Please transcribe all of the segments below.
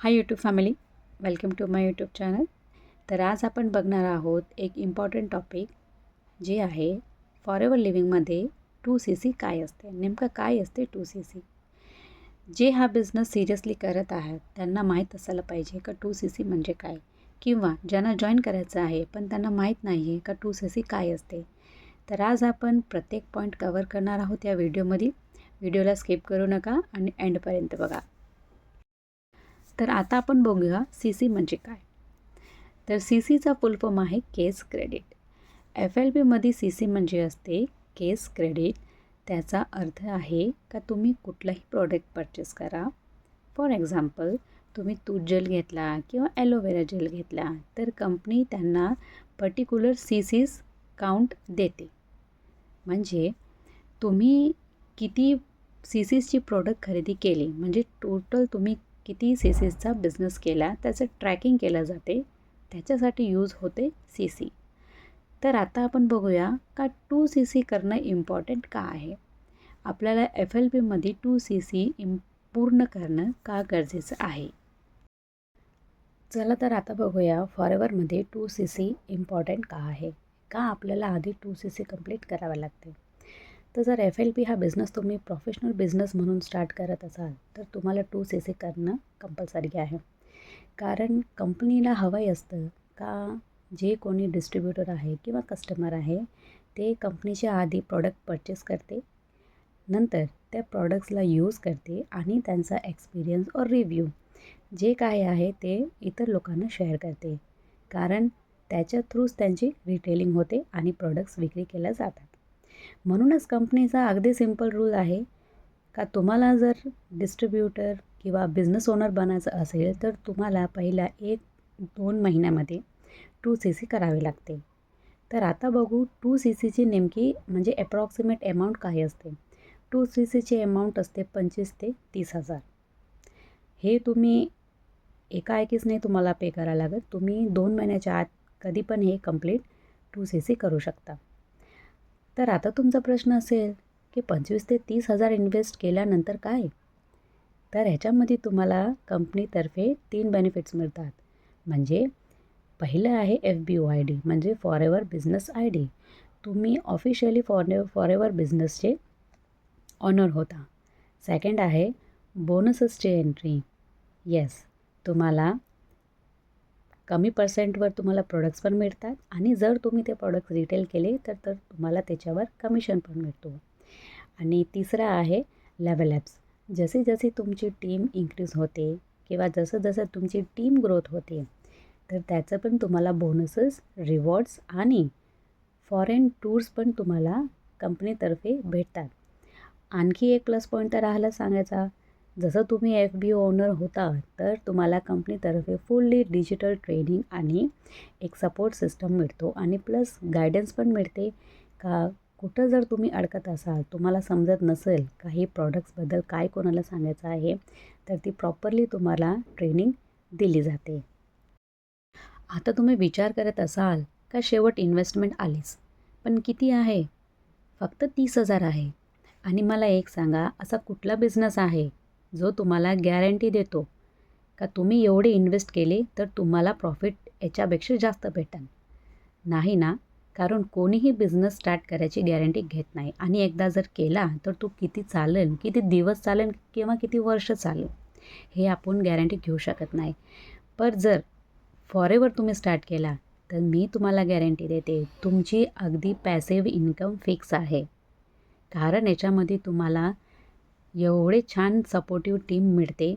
High YouTube family, welcome to my YouTube channel. तर आज आपण बघणार आहोत एक इम्पॉर्टंट टॉपिक जे आहे फॉरेवर लिव्हिंगमध्ये 2CC काय असते, नेमकं काय असते 2CC. जे हा बिझनेस सिरियसली करत आहेत त्यांना माहीत असायला पाहिजे का 2CC म्हणजे काय, किंवा ज्यांना जॉईन करायचं आहे पण त्यांना माहीत नाही आहे का 2CC काय असते. तर आज आपण प्रत्येक पॉईंट कवर करणार आहोत या व्हिडिओमध्ये. व्हिडिओला स्किप करू नका आणि एंडपर्यंत बघा. तर आता आपण बघूया CC म्हणजे काय. तर CCचा फुल फॉर्म आहे केस क्रेडिट. FLBमध्ये CC म्हणजे असते केस क्रेडिट. त्याचा अर्थ आहे का तुम्ही कुठलाही प्रोडक्ट परचेस करा. फॉर एक्झाम्पल, तुम्ही तूत जेल घेतला किंवा ॲलोवेरा जेल घेतला तर कंपनी त्यांना पर्टिक्युलर CCs काउंट देते. म्हणजे तुम्ही किती CCsची प्रोडक्ट खरेदी केली, म्हणजे टोटल तुम्ही किती CCsचा बिझनेस केला त्याचं ट्रॅकिंग केलं जाते. त्याच्यासाठी यूज होते CC. तर आता आपण बघूया का 2CC करणं इम्पॉर्टंट का आहे. आपल्याला FLBमध्ये 2CC पूर्ण करणं का गरजेचं आहे. चला तर आता बघूया फॉरेवरमध्ये 2CC इम्पॉर्टंट का आहे, का आपल्याला आधी 2CC कंप्लीट करावं लागते. तर जर FLB हा बिझनेस तुम्ही प्रोफेशनल बिझनेस म्हणून स्टार्ट करत असाल तर तुम्हाला 2CC करणं कंपल्सरी आहे. कारण कंपनीला हवं असतं का जे कोणी डिस्ट्रीब्युटर आहे किंवा कस्टमर आहे ते कंपनीच्या आधी प्रॉडक्ट परचेस करते, नंतर त्या प्रॉडक्ट्सला यूज करते आणि त्यांचा एक्सपिरियन्स और रिव्ह्यू जे काय आहे ते इतर लोकांना शेअर करते. कारण त्याच्या थ्रूच त्यांची रिटेलिंग होते आणि प्रोडक्ट्स विक्री केल्या जातात. म्हणूनच कंपनीचा अगदी सिंपल रूल आहे का तुम्हाला जर डिस्ट्रीब्युटर किंवा बिझनेस ओनर बनायचं असेल तर तुम्हाला पहिल्या 1-2 महिन्यामध्ये 2CC करावे लागते. तर आता बघू 2CCची नेमकी म्हणजे अप्रॉक्सिमेट अमाऊंट काय असते. 2CCची अमाऊंट असते 25,000 ते 30,000. हे तुम्ही एकाएकीच नाही तुम्हाला पे करायला लागत. तुम्ही 2 महिन्याच्या आत कधी पण हे कंप्लीट 2CC करू शकता. तर आता तुमचा प्रश्न असेल की 25,000 ते 30,000 इन्व्हेस्ट केल्यानंतर काय. तर ह्याच्यामध्ये तुम्हाला कंपनीतर्फे 3 बेनिफिट्स मिळतात. म्हणजे पहिलं आहे FBOID म्हणजे फॉरेवर बिझनेस ID. तुम्ही ऑफिशियली फॉरेवर बिझनेसचे ऑनर होता. सेकंड आहे बोनससची एंट्री. येस, तुम्हाला कमी पर्सेंटवर तुम्हाला प्रोडक्ट्स पण मिळतात आणि जर तुम्ही ते प्रोडक्ट्स रिटेल केले तर तुम्हाला त्याच्यावर कमिशन पण मिळतो. आणि तिसरा आहे लेवल ॲप्स. जसे जसे तुमची टीम इन्क्रीज होते किंवा जसं जसं तुमची टीम ग्रोथ होते तर त्याचं पण तुम्हाला बोनसेस, रिवॉर्ड्स आणि फॉरेन टूर्स पण तुम्हाला कंपनीतर्फे भेटतात. आणखी एक प्लस पॉईंट तर राहिला सांगायचा, जसं तुम्ही FBO ओनर होता तर तुम्हाला कंपनीतर्फे फुल्ली डिजिटल ट्रेनिंग आणि एक सपोर्ट सिस्टम मिळतो आणि प्लस गायडन्स पण मिळते का कुठं जर तुम्ही अडकत असाल, तुम्हाला समजत नसेल काही प्रॉडक्ट्सबद्दल काय कोणाला सांगायचं आहे तर ती प्रॉपरली तुम्हाला ट्रेनिंग दिली जाते. आता तुम्ही विचार करत असाल का शेवट इन्व्हेस्टमेंट आलीच, पण किती आहे. फक्त 30,000 आहे. आणि मला एक सांगा, असा कुठला बिझनेस आहे जो तुम्हाला गॅरंटी देतो का तुम्ही एवढे इन्व्हेस्ट केले तर तुम्हाला प्रॉफिट याच्यापेक्षा जास्त भेटेल. नाही ना. कारण कोणीही बिझनेस स्टार्ट करायची गॅरंटी घेत नाही आणि एकदा जर केला तर तो किती चालेल, किती दिवस चालेल किंवा किती वर्ष चालेल हे आपण गॅरंटी घेऊ शकत नाही. पण जर फॉरेवर तुम्ही स्टार्ट केला तर मी तुम्हाला गॅरंटी देते तुमची अगदी पॅसिव्ह इन्कम फिक्स आहे. कारण याच्यामध्ये तुम्हाला एवढे छान सपोर्टिव्ह टीम मिळते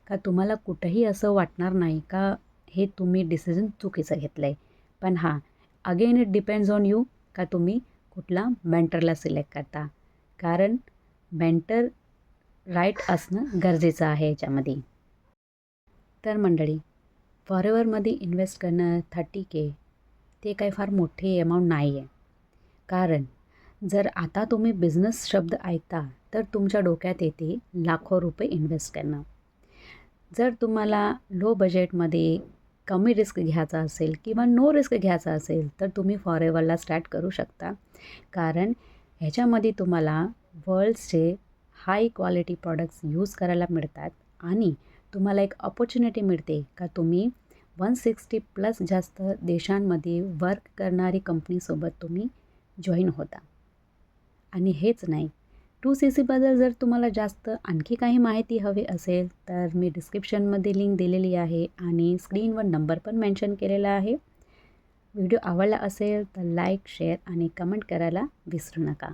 का तुम्हाला कुठंही असं वाटणार नाही का हे तुम्ही डिसिजन चुकीचं घेतलं आहे. पण हां, again it depends on you का तुम्ही कुठला मेंटरला सिलेक्ट करता. कारण मेंटर राईट असणं गरजेचं आहे याच्यामध्ये. तर मंडळी, फॉरेवरमध्ये इन्व्हेस्ट करणं 30K ते काही फार मोठी अमाऊंट नाही आहे. कारण जर आता तुम्ही बिझनेस शब्द ऐकता तर तुमच्या डोक्यात येते लाखो रुपये इन्व्हेस्ट करणं. जर तुम्हाला लो बजेटमध्ये कमी रिस्क घ्यायचा असेल किंवा नो रिस्क घ्यायचा असेल तर तुम्ही फॉरेवरला स्टार्ट करू शकता. कारण ह्याच्यामध्ये तुम्हाला वर्ल्ड्सचे हाय क्वालिटी प्रॉडक्ट्स यूज करायला मिळतात आणि तुम्हाला एक ऑपॉर्च्युनिटी मिळते का तुम्ही 160+ जास्त देशांमध्ये वर्क करणारी कंपनीसोबत तुम्ही जॉईन होता. आणि हेच नाही, 2CCबद्दल जर तुम्हाला जास्त आणखी काही माहिती हवी असेल तर मी डिस्क्रिप्शनमध्ये लिंक दिलेली आहे आणि स्क्रीनवर नंबर पण मेन्शन केलेला आहे. व्हिडिओ आवडला असेल तर लाईक, शेअर आणि कमेंट करायला विसरू नका.